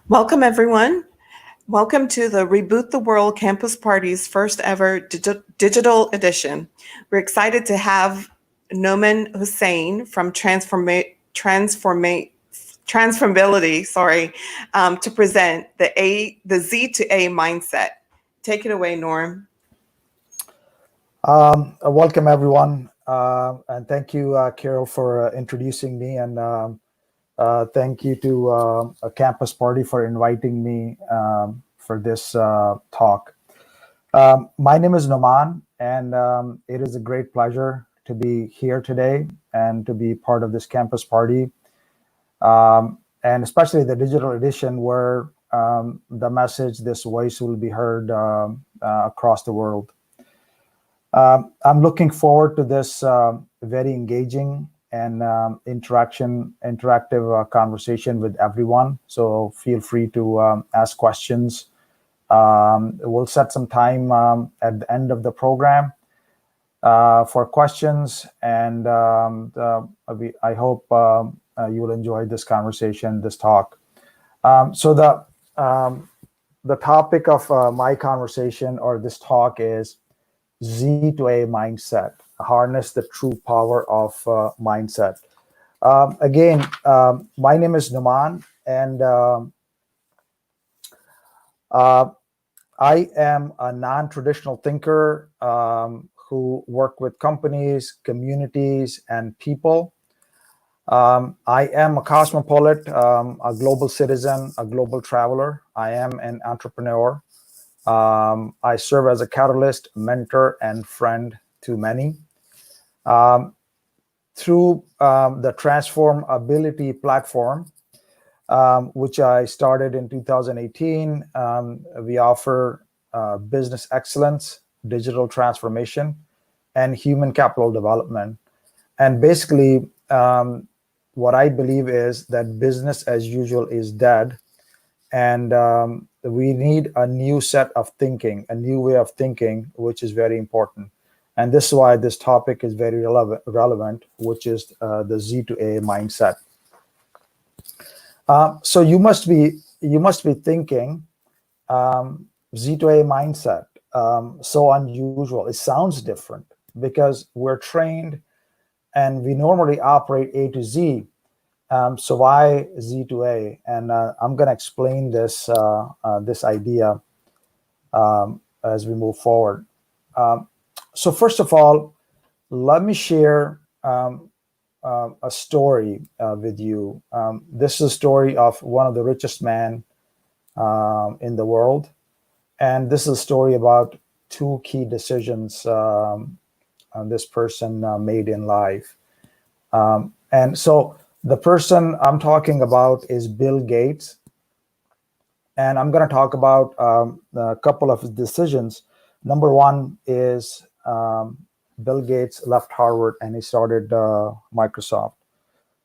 Welcome, everyone. Welcome to the Reboot the World Campus Party's first ever digital edition. We're excited to have Noman Husain from Transformability, to present the Z to A mindset. Take it away, Norm. Welcome, everyone, and thank you, Carol, for introducing me, and thank you to a campus party for inviting me for this talk. My name is Noman, and it is a great pleasure to be here today and to be part of this campus party, and especially the digital edition where the message, this voice will be heard across the world. I'm looking forward to this very engaging and interactive conversation with everyone. So feel free to ask questions. We'll set some time at the end of the program for questions, and I hope you will enjoy this conversation, this talk. So the topic of my conversation or this talk is Z to A mindset, harness the true power of mindset. Again, my name is Noman, and I am a non-traditional thinker who work with companies, communities, and people. I am a cosmopolite, a global citizen, a global traveler. I am an entrepreneur. I serve as a catalyst, mentor, and friend to many. Through the Transformability platform, which I started in 2018, we offer business excellence, digital transformation, and human capital development. And basically, what I believe is that business as usual is dead, and we need a new set of thinking, a new way of thinking, which is very important. And this is why this topic is very relevant, which is the Z to A mindset. So you must be thinking, Z to A mindset, so unusual. It sounds different because we're trained and we normally operate A to Z. So why Z to A? And I'm going to explain this idea as we move forward. So first of all, let me share a story with you. This is a story of one of the richest men in the world, and this is a story about two key decisions this person made in life. And so the person I'm talking about is Bill Gates. And I'm going to talk about a couple of his decisions. Number one is Bill Gates left Harvard and he started Microsoft.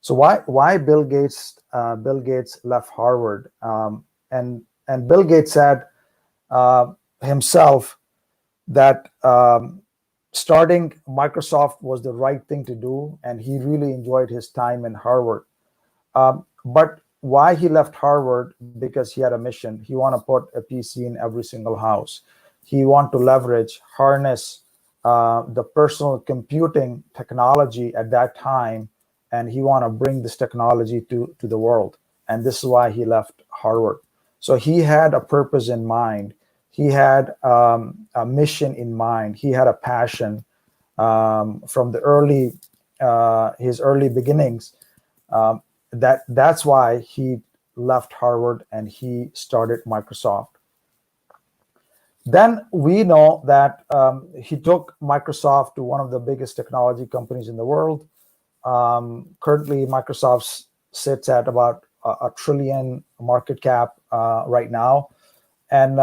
So why Bill Gates left Harvard? And Bill Gates said himself that starting Microsoft was the right thing to do, and he really enjoyed his time in Harvard. But why he left Harvard? Because he had a mission. He wanted to put a PC in every single house. He wanted to leverage, harness the personal computing technology at that time, and he wanted to bring this technology to the world. And this is why he left Harvard. So he had a purpose in mind. He had a mission in mind. He had a passion from the his early beginnings. That's why he left Harvard and he started Microsoft. Then we know that he took Microsoft to one of the biggest technology companies in the world. Currently, Microsoft sits at about a trillion market cap right now, and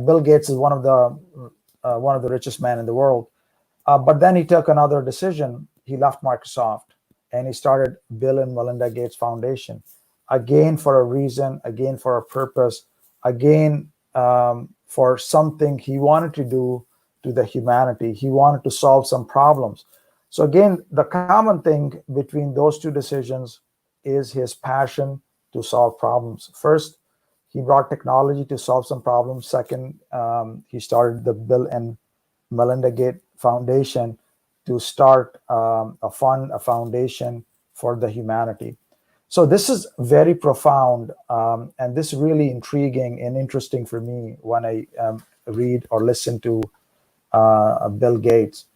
Bill Gates is one of the richest men in the world. But then he took another decision. He left Microsoft and he started Bill and Melinda Gates Foundation, again for a reason, again for a purpose, again for something he wanted to do to the humanity. He wanted to solve some problems. So again, the common thing between those two decisions is his passion to solve problems. First, he brought technology to solve some problems. Second, he started the Bill and Melinda Gates Foundation to start a fund, a foundation for the humanity. So this is very profound, and this is really intriguing and interesting for me when I read or listen to Bill Gates.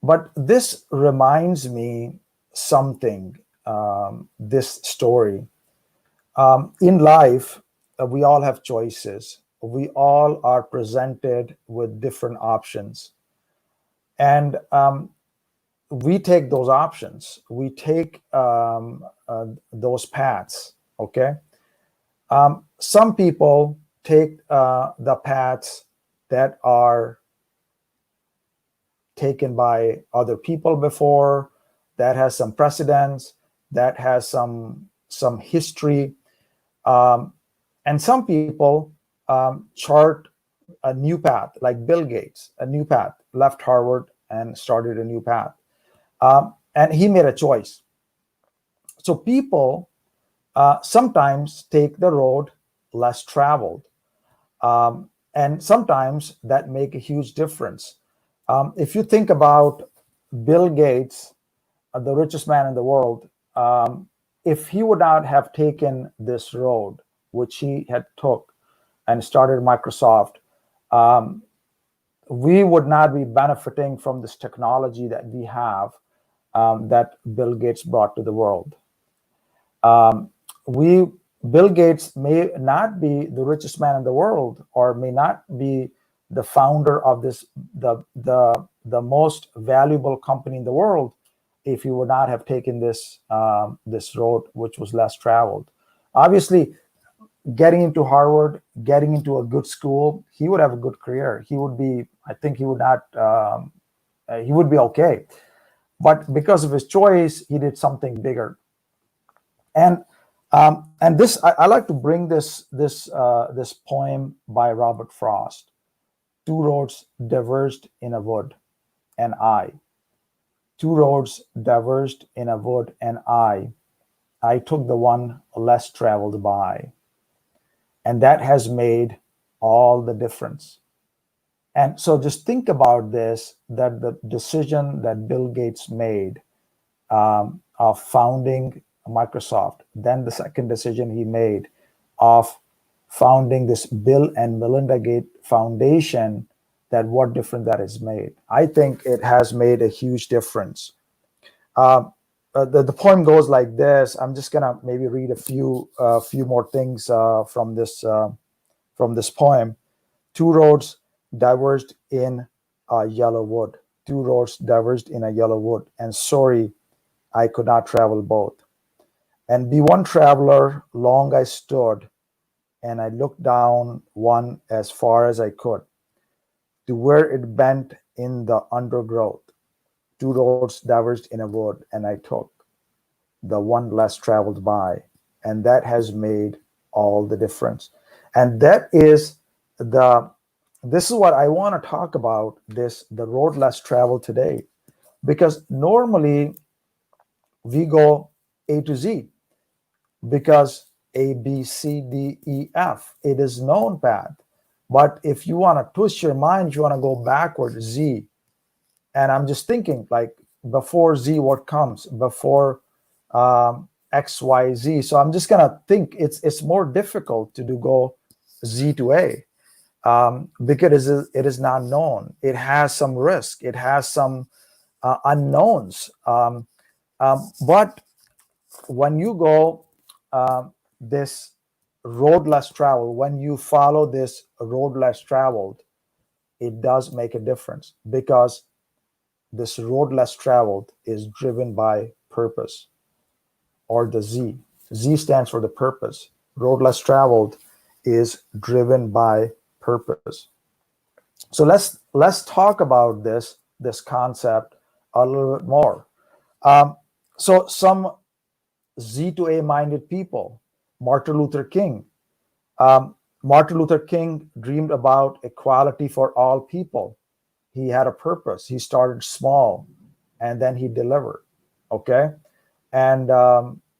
But this reminds me something, this story. In life, we all have choices. We all are presented with different options. And we take those options. We take those paths, okay? Some people take the paths that are taken by other people before, that has some precedence, that has some history. And some people chart a new path, like Bill Gates, a new path, left Harvard and started a new path. And he made a choice. So people sometimes take the road less traveled. And sometimes that make a huge difference. If you think about Bill Gates, the richest man in the world, if he would not have taken this road, which he had took and started Microsoft, we would not be benefiting from this technology that we have, that Bill Gates brought to the world. Bill Gates may not be the richest man in the world, or may not be the founder of the most valuable company in the world, if he would not have taken this road, which was less traveled. Obviously, getting into Harvard, getting into a good school, he would have a good career. He would be, I think he would not, he would be okay. But because of his choice, he did something bigger. And this, I like to bring this poem by Robert Frost. Two roads diverged in a wood, and I. Two roads diverged in a wood, and I took the one less traveled by. And that has made all the difference. And so just think about this, that the decision that Bill Gates made of founding Microsoft, then the second decision he made of founding this Bill and Melinda Gates Foundation, that what difference that has made. I think it has made a huge difference. The poem goes like this. I'm just gonna maybe read a few more things from this poem. Two roads diverged in a yellow wood. Two roads diverged in a yellow wood, and sorry, I could not travel both. And be one traveler long I stood, and I looked down one as far as I could, to where it bent in the undergrowth. Two roads diverged in a wood, and I took the one less traveled by. And that has made all the difference. And that is this is what I want to talk about, the road less traveled today. Because normally we go A to Z, because A, B, C, D, E, F, it is known path. But if you want to twist your mind, you want to go backward, Z. And I'm just thinking, like, before Z, what comes? Before X, Y, Z. So I'm just gonna think it's more difficult to go Z to A, because it is not known. It has some risk. It has some unknowns. But when you go this road less traveled, when you follow this road less traveled, it does make a difference, because this road less traveled is driven by purpose, or the Z. Z stands for the purpose. Road less traveled is driven by purpose. So let's talk about this concept a little bit more. So some Z to A minded people, Martin Luther King. Martin Luther King dreamed about equality for all people. He had a purpose. He started small, and then he delivered. Okay, and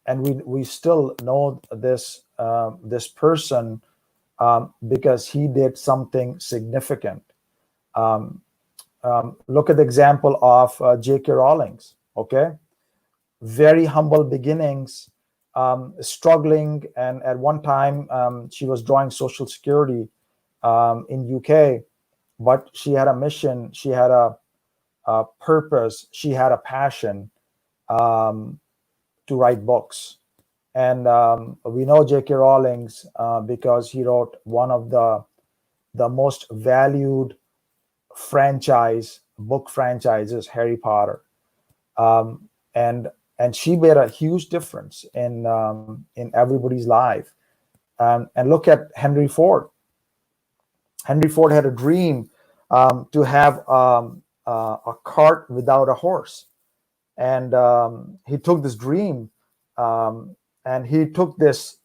and we still know this person because he did something significant. Um, Look at the example of J.K. Rowling's. Okay, very humble beginnings, struggling, and at one time she was drawing Social Security in UK, but she had a mission, she had a purpose, she had a passion um, to write books. And we know J.K. Rowling's because he wrote one of the most valued book franchises, Harry Potter. Um, and and she made a huge difference in everybody's life. And look at Henry Ford. Henry Ford had a dream to have a cart without a horse, and he took this dream, and he took this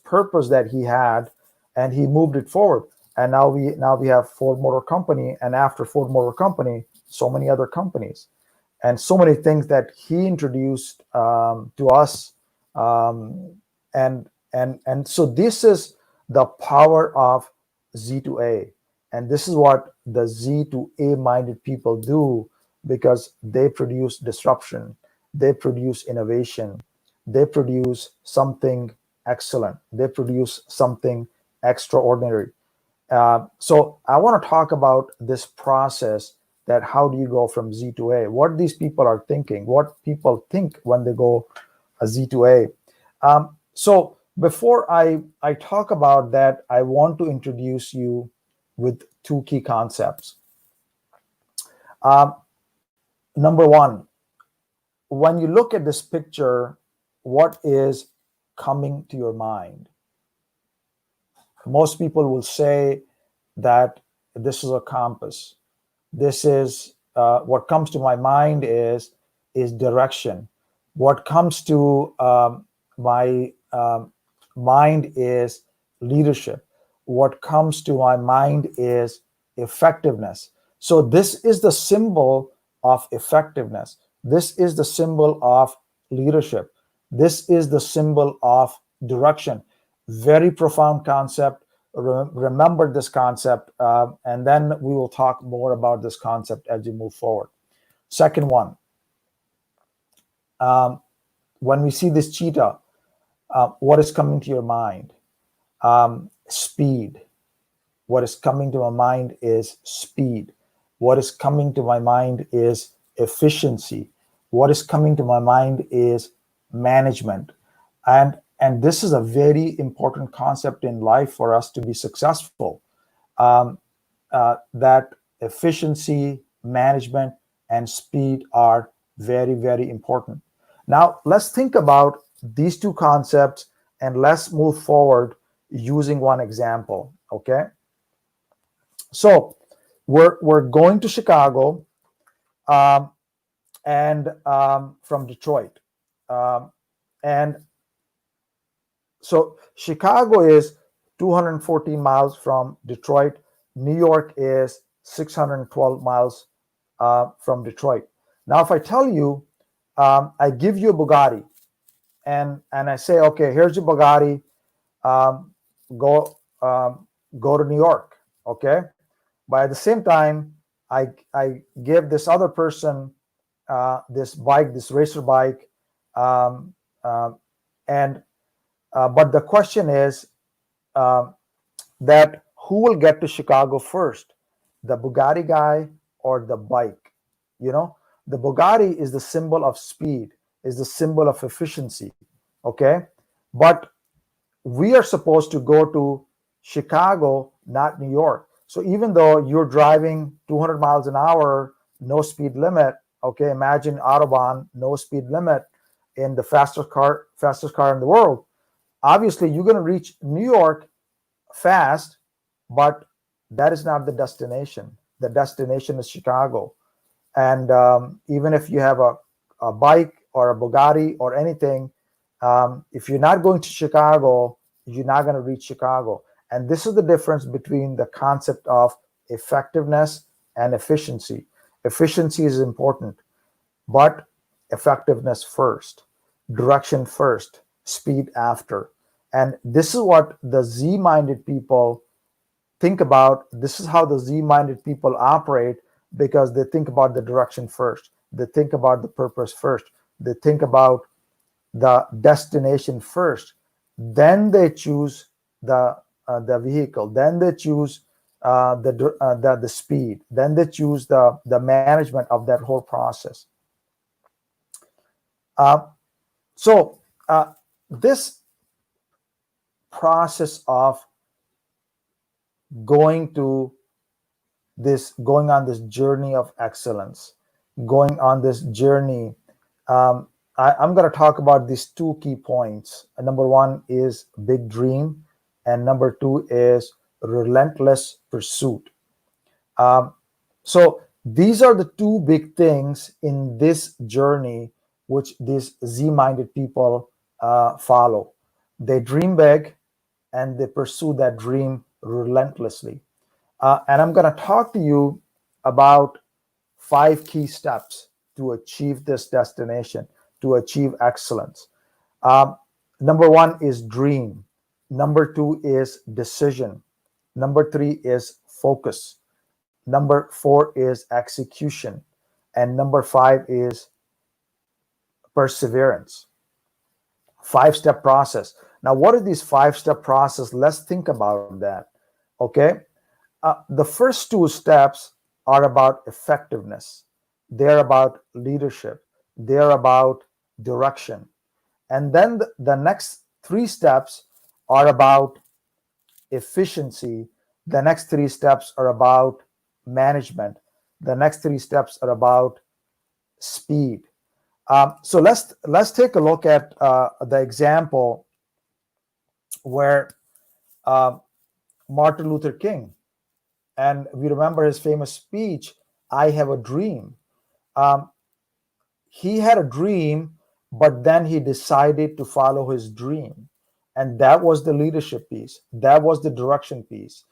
purpose that he had, and he moved it forward. And now we have Ford Motor Company, and after Ford Motor Company, so many other companies, and so many things that he introduced to us, and so this is the power of Z to A, and this is what the Z to A minded people do, because they produce disruption, they produce innovation, they produce something excellent, they produce something extraordinary. So I want to talk about this process, that how do you go from Z to A, what these people are thinking, what people think when they go a Z to A. So before I talk about that, I want to introduce you with two key concepts. Number one, when you look at this picture, what is coming to your mind? Most people will say that this is a compass. This is what comes to my mind is direction. What comes to my mind is leadership. What comes to my mind is effectiveness. So this is the symbol of effectiveness. This is the symbol of leadership. This is the symbol of direction. Very profound concept. Remember this concept, and then we will talk more about this concept as we move forward. Second one, when we see this cheetah, what is coming to your mind? Speed. What is coming to my mind is speed. What is coming to my mind is efficiency. What is coming to my mind is management. And this is a very important concept in life for us to be successful. That efficiency, management, and speed are very, very important. Now, let's think about these two concepts, and let's move forward using one example, okay? So we're going to Chicago, and from Detroit. And so Chicago is 214 miles from Detroit. New York is 612 miles from Detroit. Now, if I tell you, I give you a Bugatti, and I say, okay, here's your Bugatti, go to New York, okay? But at the same time, I give this other person this bike, this racer bike, and but the question is that who will get to Chicago first, the Bugatti guy or the bike? You know, the Bugatti is the symbol of speed, is the symbol of efficiency, okay? But we are supposed to go to Chicago, not New York. So even though you're driving 200 miles an hour, no speed limit, okay, imagine Autobahn, no speed limit in the fastest car in the world. Obviously, you're going to reach New York fast, but that is not the destination. The destination is Chicago. And even if you have a bike or a Bugatti or anything, if you're not going to Chicago, you're not going to reach Chicago. And this is the difference between the concept of effectiveness and efficiency. Efficiency is important, but effectiveness first. direction first, speed after. And this is what the Z-minded people think about. This is how the Z-minded people operate, because they think about the direction first. They think about the purpose first. They think about the destination first. Then they choose the vehicle. Then they choose the speed. Then they choose the management of that whole process. Uh, so this process of going on this journey of excellence, going on this journey, I'm going to talk about these two key points. Number one is big dream, and number two is relentless pursuit. So these are the two big things in this journey which these Z-minded people follow. They dream big and they pursue that dream relentlessly. And I'm going to talk to you about 5 key steps to achieve this destination, to achieve excellence. Number 1 is dream. Number 2 is decision. Number 3 is focus. Number 4 is execution. And number 5 is perseverance. 5-step process. Now, what is this 5-step process? Let's think about that. Okay. The first 2 steps are about effectiveness. They're about leadership. They're about direction. And then the next 3 steps are about efficiency. The next 3 steps are about management. The next 3 steps are about speed. So let's take a look at the example where Martin Luther King, and we remember his famous speech, "I have a dream." He had a dream, but then he decided to follow his dream. And that was the leadership piece. That was the direction piece.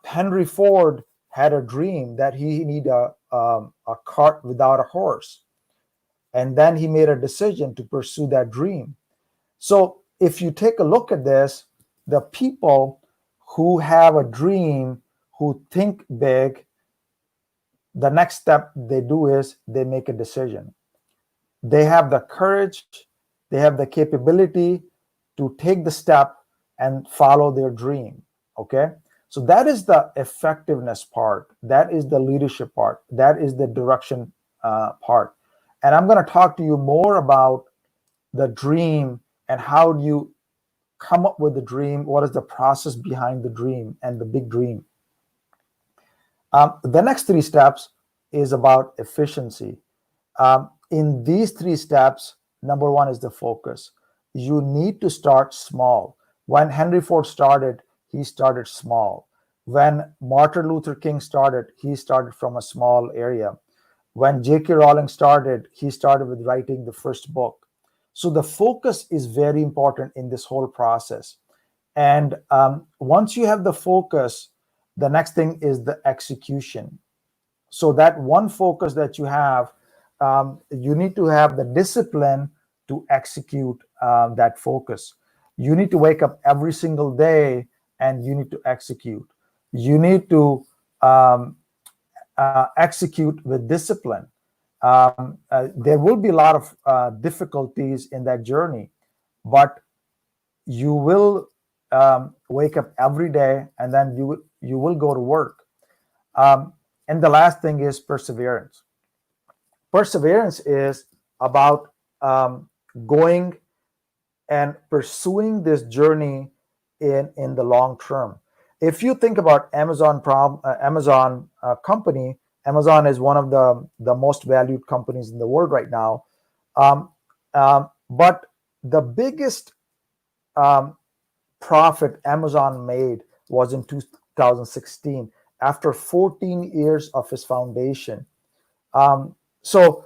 Henry Ford had a dream that he needed a cart without a horse. And then he made a decision to pursue that dream. So if you take a look at this, the people who have a dream, who think big, the next step they do is they make a decision. They have the courage, they have the capability to take the step and follow their dream. Okay. So that is the effectiveness part. That is the leadership part. That is the direction part. And I'm going to talk to you more about the dream and how do you come up with the dream. What is the process behind the dream and the big dream? The next 3 steps is about efficiency. In these 3 steps, number 1 is the focus. You need to start small. When Henry Ford started, he started small. When Martin Luther King started, he started from a small area. When J.K. Rowling started, he started with writing the first book. So the focus is very important in this whole process. And once you have the focus, the next thing is the execution. So that one focus that you have, you need to have the discipline to execute that focus. You need to wake up every single day and you need to execute. You need to execute with discipline. There will be a lot of difficulties in that journey, but you will wake up every day and then you will go to work. And the last thing is perseverance. Perseverance is about going and pursuing this journey in the long term. If you think about Amazon company, Amazon is one of the most valued companies in the world right now. But the biggest profit Amazon made was in 2016 after 14 years of its foundation. So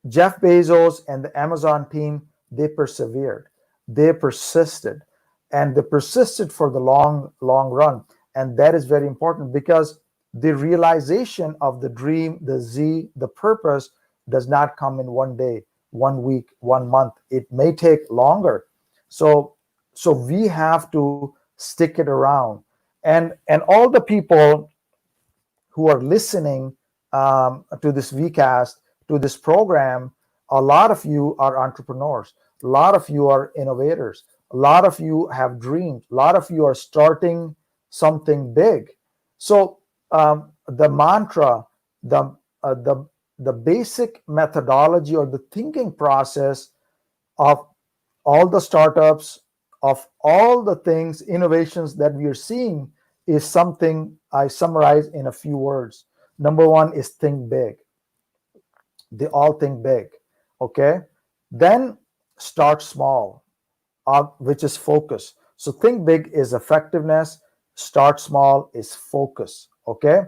Jeff Bezos and the Amazon team, they persevered, they persisted, and they persisted for the long run. And that is very important because the realization of the dream, the Z, the purpose does not come in one day. 1 week, 1 month. It may take longer. So we have to stick it around. And all the people who are listening to this vcast, to this program, a lot of you are entrepreneurs, a lot of you are innovators, a lot of you have dreams, a lot of you are starting something big. So the mantra, the uh, the the basic methodology or the thinking process of all the startups, of all the things, innovations that we are seeing, is something I summarize in a few words. Number one is think big. They all think big. Okay. Then start small, which is focus. So think big is effectiveness, start small is focus. Okay.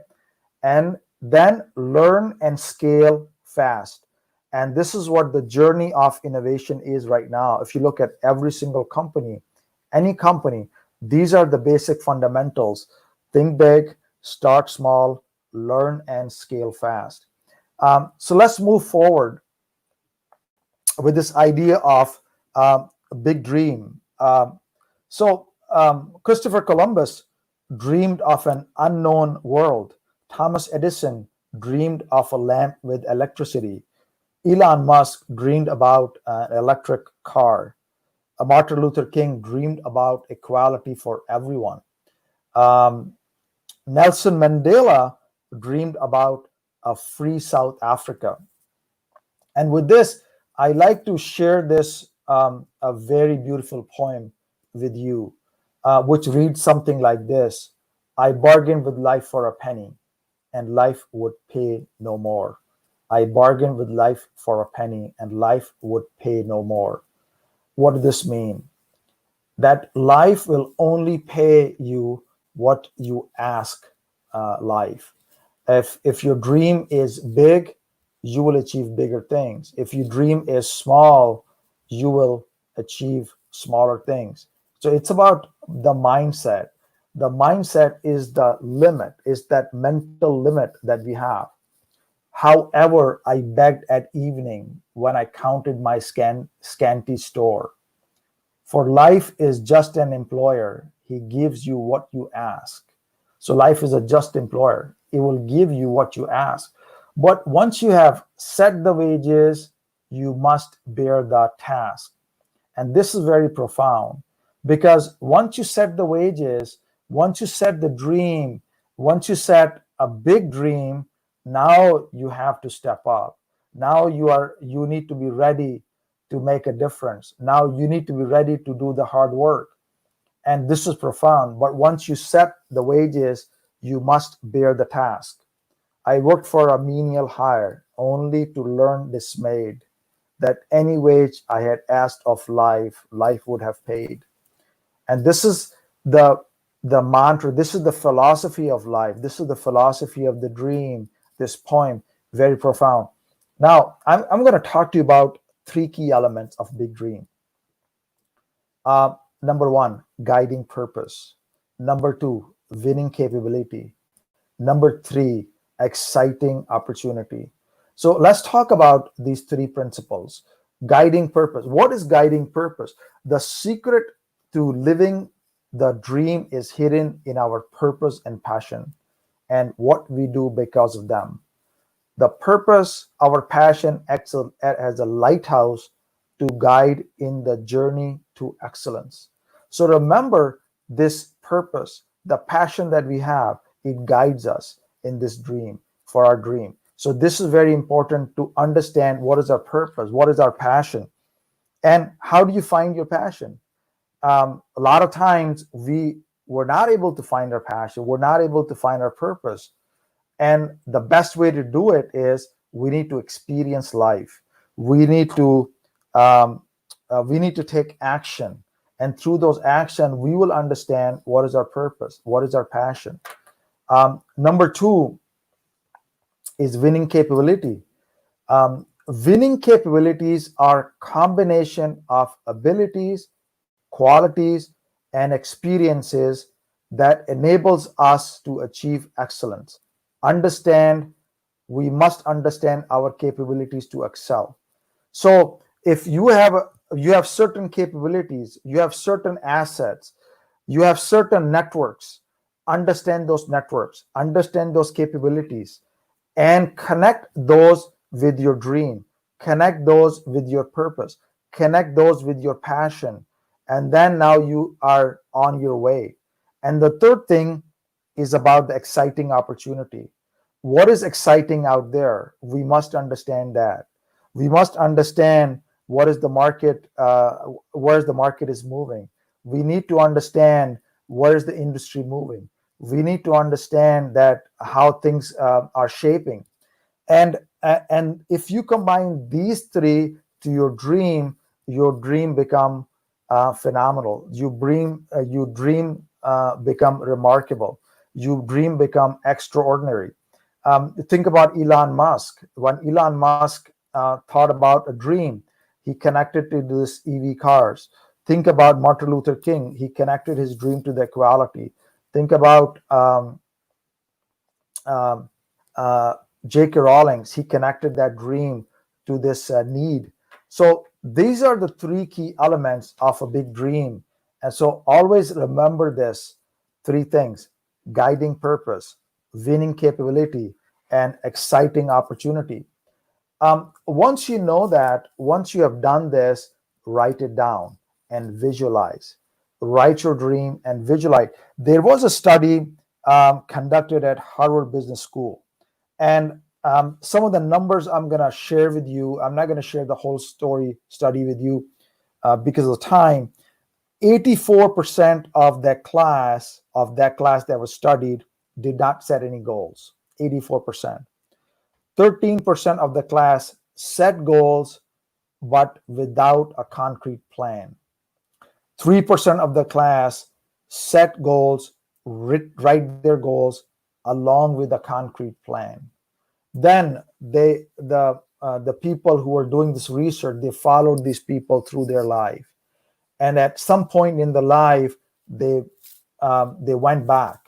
And then learn and scale fast. And this is what the journey of innovation is right now. If you look at every single company, any company, these are the basic fundamentals: think big, start small, learn and scale fast. So let's move forward with this idea of a big dream. Christopher Columbus dreamed of an unknown world. Thomas Edison dreamed of a lamp with electricity. Elon Musk dreamed about an electric car. Martin Luther King dreamed about equality for everyone. Um, Nelson Mandela dreamed about a free South Africa. And with this, I like to share this a very beautiful poem with you, which reads something like this: I bargained with life for a penny, and life would pay no more. I bargained with life for a penny, and life would pay no more. What does this mean? That life will only pay you what you ask life. If your dream is big, you will achieve bigger things. If your dream is small, you will achieve smaller things. So it's about the mindset. The mindset is the limit, is that mental limit that we have. However, I begged at evening when I counted my scanty store. For life is just an employer. He gives you what you ask. So life is a just employer. It will give you what you ask. But once you have set the wages, you must bear the task. And this is very profound, because once you set the wages, once you set the dream, once you set a big dream, now you have to step up. Now you need to be ready to make a difference. Now you need to be ready to do the hard work. And this is profound. But once you set the wages, you must bear the task. I worked for a menial hire, only to learn dismayed that any wage I had asked of life, life would have paid. And this is the mantra. This is the philosophy of life. This is the philosophy of the dream. This poem, very profound. Now, I'm going to talk to you about three key elements of big dream. Number one, guiding purpose. Number two, winning capability. Number three, exciting opportunity. So let's talk about these three principles. Guiding purpose. What is guiding purpose? The secret to living the dream is hidden in our purpose and passion, and what we do because of them. The purpose, our passion, acts as a lighthouse to guide in the journey to excellence. So remember this purpose, the passion that we have, it guides us in this dream, for our dream. So this is very important to understand what is our purpose, what is our passion, and how do you find your passion? A lot of times we're not able to find our passion, we're not able to find our purpose. And the best way to do it is we need to experience life. We need to take action, and through those action, we will understand what is our purpose, what is our passion. Number two is winning capability. Winning capabilities are combination of abilities, qualities, and experiences that enables us to achieve excellence. We must understand our capabilities to excel. So if you have certain capabilities, you have certain assets, you have certain networks, understand those capabilities, and connect those with your dream, connect those with your purpose, connect those with your passion, and then now you are on your way. And the third thing is about the exciting opportunity. What is exciting out there? We must understand that. We must understand what is the market, where the market is moving. We need to understand where is the industry moving. We need to understand that how things are shaping. And if you combine these three to your dream become phenomenal. You dream become remarkable. You dream become extraordinary. Think about Elon Musk. When Elon Musk thought about a dream, he connected to this EV cars. Think about Martin Luther King. He connected his dream to the equality. Think about um, uh, J.K. Rawlings. He connected that dream to this need. So these are the three key elements of a big dream. And so always remember this three things: guiding purpose, winning capability, and exciting opportunity. Once you know that, once you have done this, write it down and visualize. Write your dream and visualize. There was a study conducted at Harvard Business School, and some of the numbers I'm going to share with you. I'm not going to share the whole study with you because of the time. 84% of that class that was studied did not set any goals. 84%. 13% of the class set goals but without a concrete plan. 3% of the class set goals, write their goals along with a concrete plan. Then the people who were doing this research, they followed these people through their life, and at some point in the life, they went back,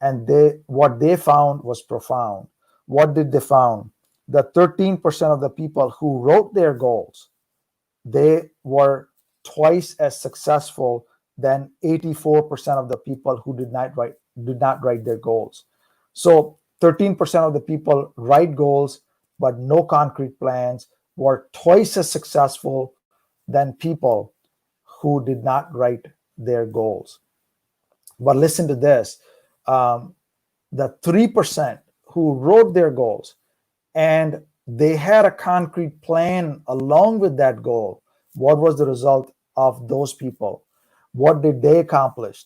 and what they found was profound. What did they found? The 13% of the people who wrote their goals, they were twice as successful than 84% of the people who did not write their goals. So 13% of the people write goals but no concrete plans were twice as successful than people who did not write their goals. But listen to this: um, the 3% who wrote their goals and they had a concrete plan along with that goal. What was the result of those people? What did they accomplish?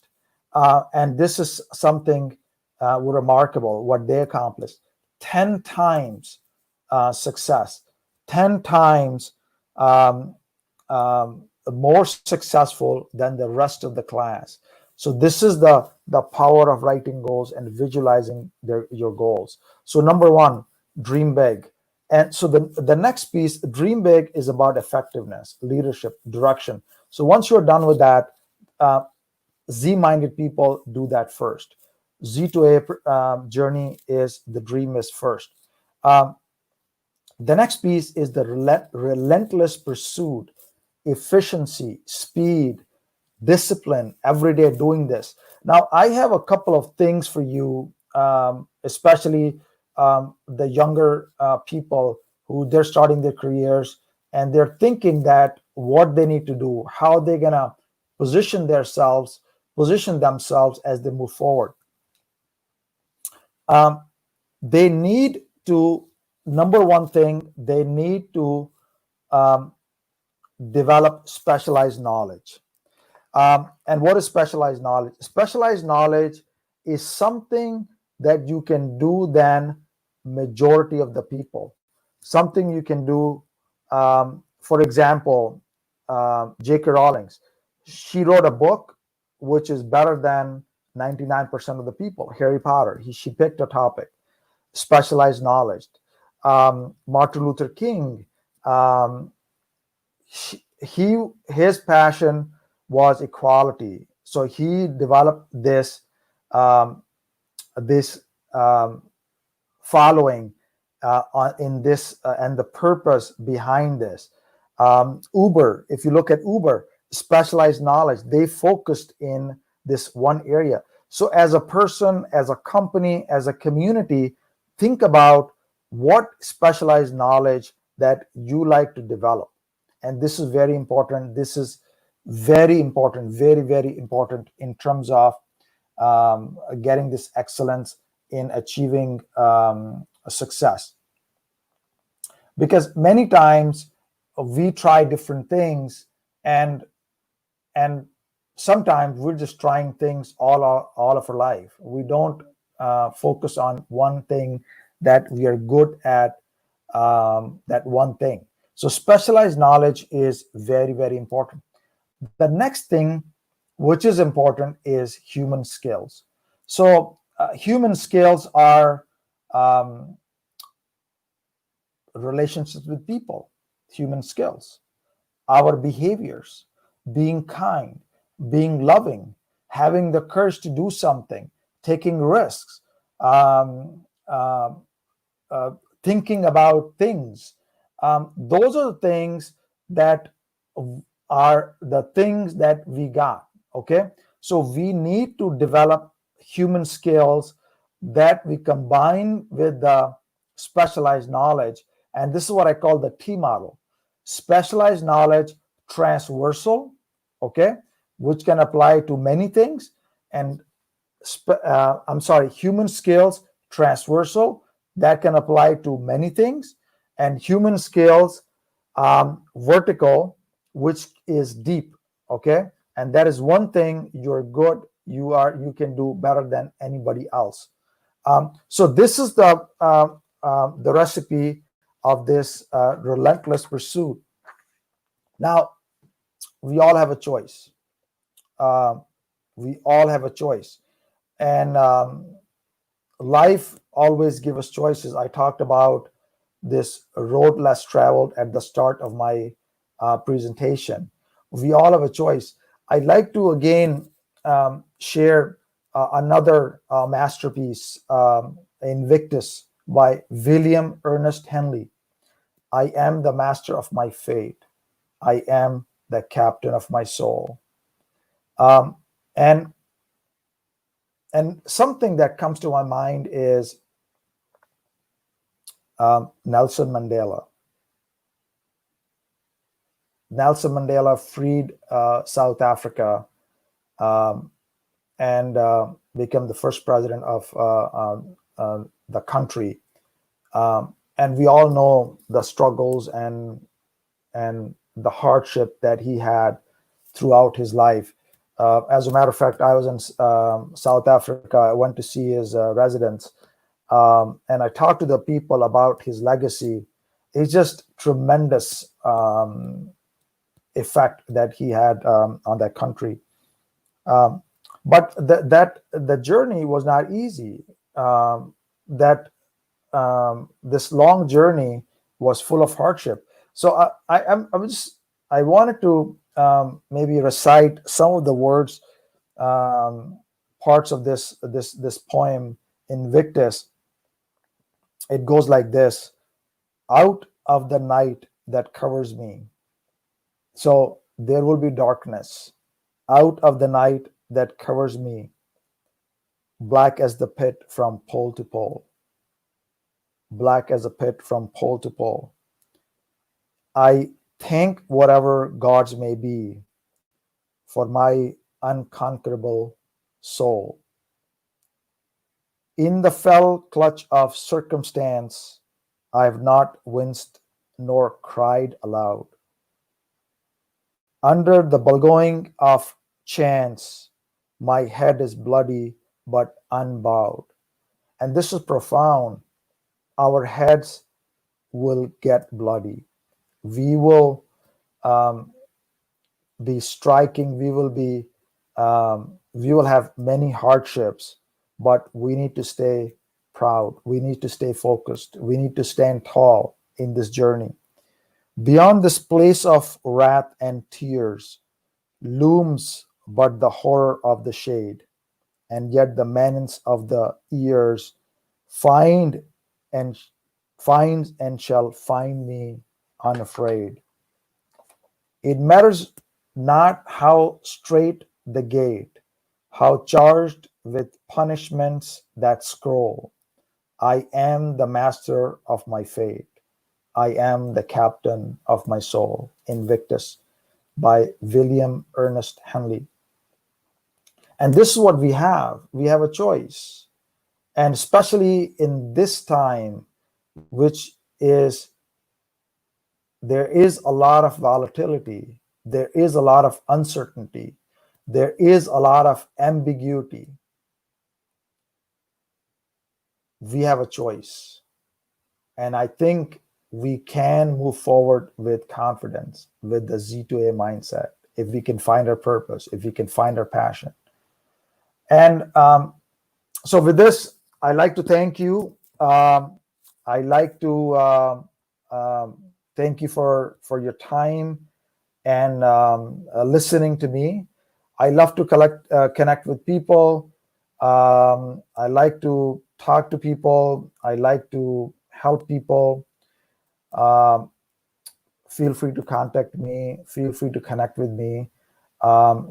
And this is something remarkable. What they accomplished: 10 times success, 10 times um, more successful than the rest of the class. So this is the power of writing goals and visualizing your goals. So number one, dream big. And so the next piece, dream big, is about effectiveness, leadership, direction. So once you're done with that, uh, Z-minded people do that first. Z to A journey is the dream is first. Um, the next piece is the relentless pursuit, efficiency, speed, discipline, every day doing this. Now, I have a couple of things for you, especially the younger people who they're starting their careers and they're thinking that what they need to do, how they're gonna position themselves as they move forward. Um, they need to, number one thing, they need to um, develop specialized knowledge. And what is specialized knowledge? Specialized knowledge is something that you can do than majority of the people. Something you can do, for example, J.K. Rawlings. She wrote a book which is better than 99% of the people. Harry Potter. She picked a topic, specialized knowledge. Martin Luther King. Um, his passion was equality, so he developed um, this following in this and the purpose behind this. Uber, if you look at Uber, specialized knowledge, they focused in this one area. So as a person, as a company, as a community, think about what specialized knowledge that you like to develop. And this is very important. This is very important, very, very important in terms of getting this excellence in achieving success. Because many times we try different things, and and sometimes we're just trying things all of our life. We don't focus on one thing that we are good at, that one thing. So specialized knowledge is very, very important. The next thing which is important is human skills. So human skills are um, relationships with people, human skills, our behaviors, being kind, being loving, having the courage to do something, taking risks, um, uh, uh, thinking about things. Those are the things that are the things that we got. Okay. So we need to develop human skills that we combine with the specialized knowledge. And this is what I call the T model: specialized knowledge, transversal, okay, which can apply to many things, and human skills, transversal, that can apply to many things, and human skills, vertical, which is deep, okay, and that is one thing you're good, you can do better than anybody else. So this is the recipe of this relentless pursuit. Now we all have a choice. Uh, we all have a choice, and life always gives us choices. I talked about this road less traveled at the start of my presentation. We all have a choice. I'd like to again share another masterpiece, Invictus by William Ernest Henley. I am the master of my fate. I am the captain of my soul. Um, and and something that comes to my mind is Nelson Mandela. Nelson Mandela freed South Africa, um, and became the first president of the country. And we all know the struggles and the hardship that he had throughout his life. As a matter of fact, I was in South Africa. I went to see his residence, and I talked to the people about his legacy. It's just tremendous effect that he had on that country. Um, but the journey was not easy. That This long journey was full of hardship. So I wanted to maybe recite some of the words, um, parts of this poem, Invictus. It goes like this: out of the night that covers me. So there will be darkness. Out of the night that covers me, black as the pit from pole to pole. Black as a pit from pole to pole. I thank whatever gods may be for my unconquerable soul. In the fell clutch of circumstance, I have not winced nor cried aloud. Under the bulging of chance, my head is bloody but unbowed. And this is profound. Our heads will get bloody. We will um, be striking. We will have many hardships, but we need to stay proud. We need to stay focused. We need to stand tall in this journey. Beyond this place of wrath and tears looms but the horror of the shade, and yet the menace of the ears find and finds and shall find me unafraid. It matters not how straight the gate, how charged with punishments that scroll. I am the master of my fate. I am the captain of my soul. Invictus by William Ernest Henley. And this is what we have. We have a choice. And especially in this time, which is there is a lot of volatility, there is a lot of uncertainty, there is a lot of ambiguity. We have a choice. And I think we can move forward with confidence with the Z2A mindset if we can find our purpose, if we can find our passion. And so with this, I like to thank you. I like to thank you for your time and listening to me. I love to connect with people. I like to talk to people. I like to help people. Feel free to contact me. Feel free to connect with me.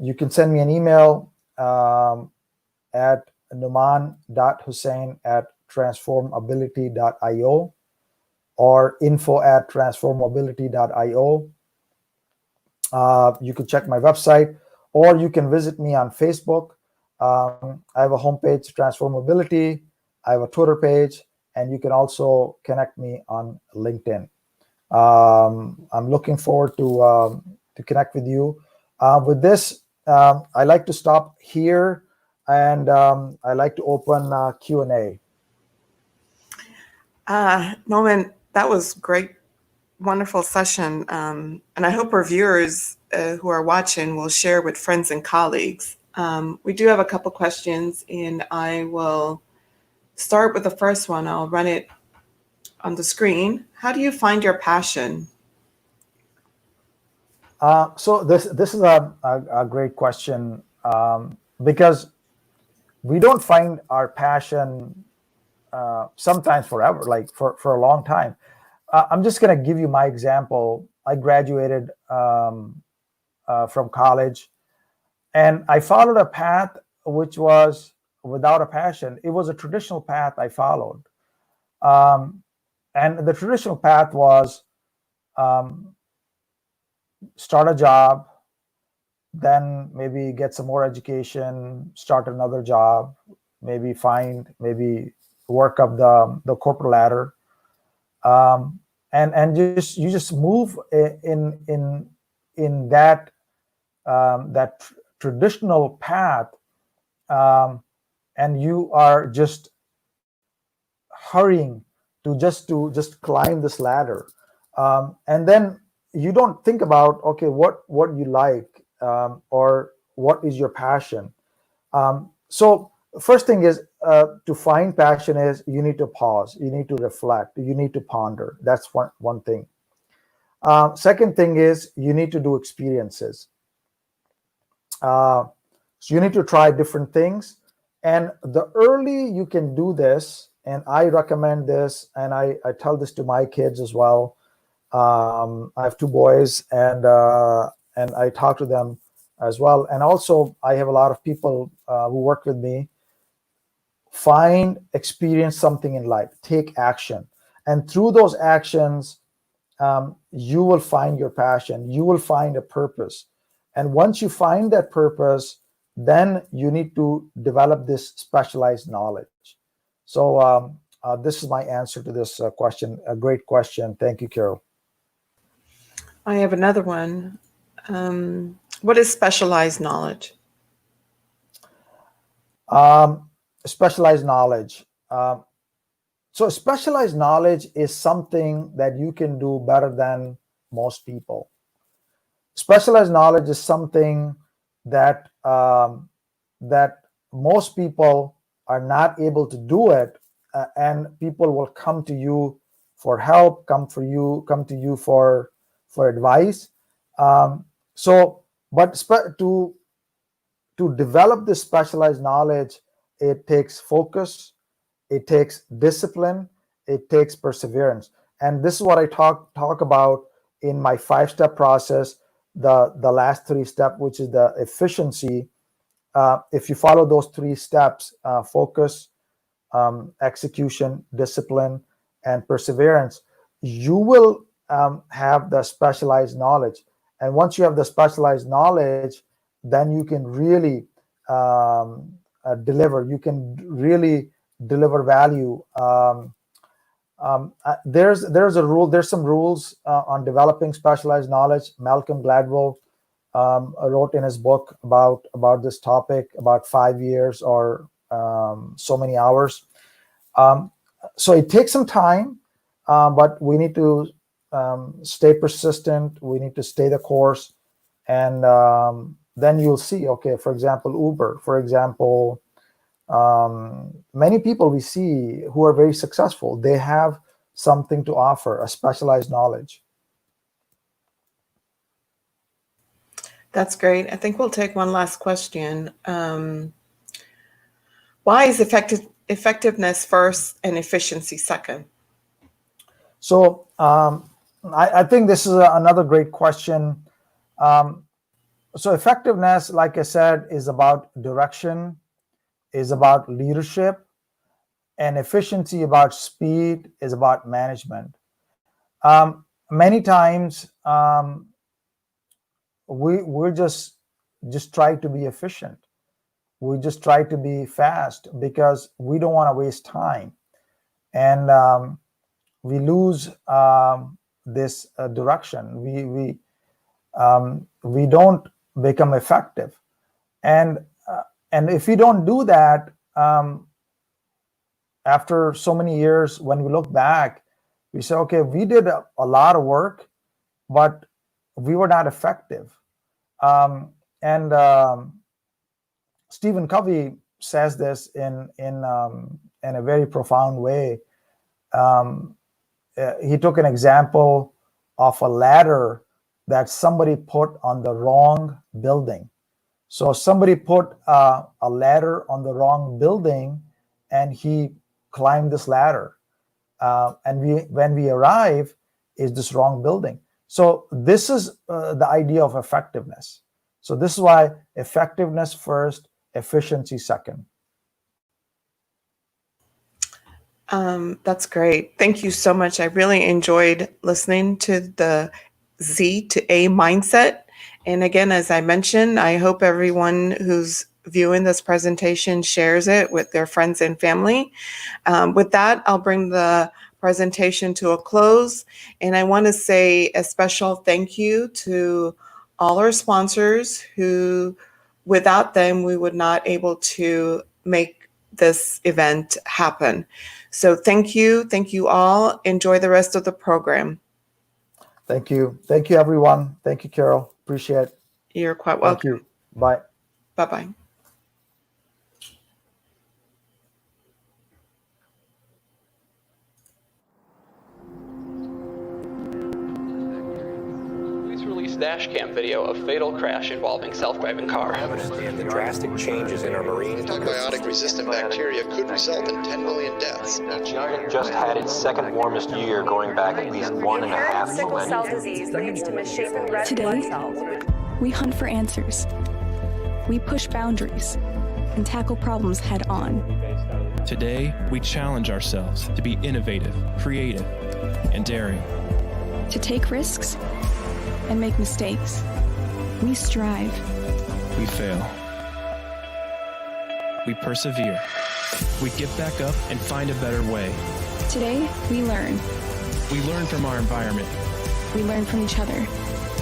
You can send me an email at noman.husain@transformability.io or info@transformability.io. You can check my website, or you can visit me on Facebook. I have a homepage, Transformability. I have a Twitter page, and you can also connect me on LinkedIn. I'm looking forward to connect with you. With this, I like to stop here, and I like to open Q&A. Noman, that was great, wonderful session. And I hope our viewers who are watching will share with friends and colleagues. We do have a couple questions, and I will start with the first one. I'll run it on the screen. How do you find your passion? So this is a great question, because we don't find our passion sometimes forever, like for a long time. I'm just going to give you my example. I graduated from college, and I followed a path which was without a passion. It was a traditional path I followed. And the traditional path was start a job, then maybe get some more education, start another job, maybe work up the corporate ladder, and you just move in that traditional path, and you are just hurrying to just climb this ladder, and then you don't think about, okay, what you like, or what is your passion. So first thing is, to find passion is you need to pause, you need to reflect, you need to ponder. That's one thing. Second thing is you need to do experiences. So you need to try different things, and the early you can do this, and I recommend this, and I tell this to my kids as well. I have two boys, and I talk to them as well. And also I have a lot of people who work with me. Experience something in life, take action. And through those actions, you will find your passion, you will find a purpose. And once you find that purpose, then you need to develop this specialized knowledge. So this is my answer to this question. A great question. Thank you, Carol. I have another one. What is specialized knowledge? Specialized knowledge. So specialized knowledge is something that you can do better than most people. Specialized knowledge is something that that most people are not able to do it, and people will come to you for help, come to you for advice. But to develop this specialized knowledge, it takes focus, it takes discipline, it takes perseverance. And this is what I talk about in my 5-step process, the last 3 steps, which is the efficiency. If you follow those 3 steps, focus, execution, discipline, and perseverance, you will have the specialized knowledge. And once you have the specialized knowledge, then you can really deliver. You can really deliver value. There's a rule. There's some rules on developing specialized knowledge. Malcolm Gladwell wrote in his book about this topic, about 5 years or so many hours. So it takes some time, but we need to stay persistent. We need to stay the course, and then you'll see. Okay, for example, Uber. For example, many people we see who are very successful, they have something to offer, a specialized knowledge. That's great. I think we'll take one last question. Why is effectiveness first and efficiency second? So I think this is another great question. So effectiveness, like I said, is about direction, is about leadership, and efficiency about speed, is about management. Many times we're just try to be efficient. We just try to be fast because we don't want to waste time, and we lose this direction. We don't become effective, and if we don't do that, after so many years, when we look back, we say, okay, we did a lot of work, but we were not effective. Stephen Covey says this in a very profound way. He took an example of a ladder that somebody put on the wrong building. So somebody put a ladder on the wrong building, and he climbed this ladder. And when we arrive, is this wrong building. So this is the idea of effectiveness. So this is why effectiveness first, efficiency second. That's great. Thank you so much. I really enjoyed listening to the Z to A mindset. And again, as I mentioned, I hope everyone who's viewing this presentation shares it with their friends and family. With that, I'll bring the presentation to a close. And I want to say a special thank you to all our sponsors who, without them, we would not able to make this event happen. So thank you all. Enjoy the rest of the program. Thank you, everyone. Thank you, Carol. Appreciate it. You're quite welcome. Thank you. Bye. Bye-bye. Dash cam video of fatal crash involving self-driving car. And the drastic changes in our marine antibiotic-resistant bacteria could result in 10 million deaths. China just had its second warmest year, going back at least 1.5 Sickle cell disease leads to misshapen red blood cells. Today, we hunt for answers. We push boundaries and tackle problems head on. Today, we challenge ourselves to be innovative, creative, and daring. To take risks and make mistakes. We strive. We fail. We persevere. We get back up and find a better way. Today, we learn. We learn from our environment. We learn from each other.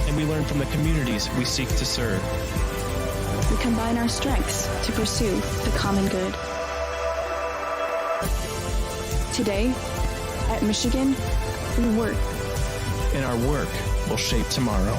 And we learn from the communities we seek to serve. We combine our strengths to pursue the common good. Today, at Michigan, we work. And our work will shape tomorrow.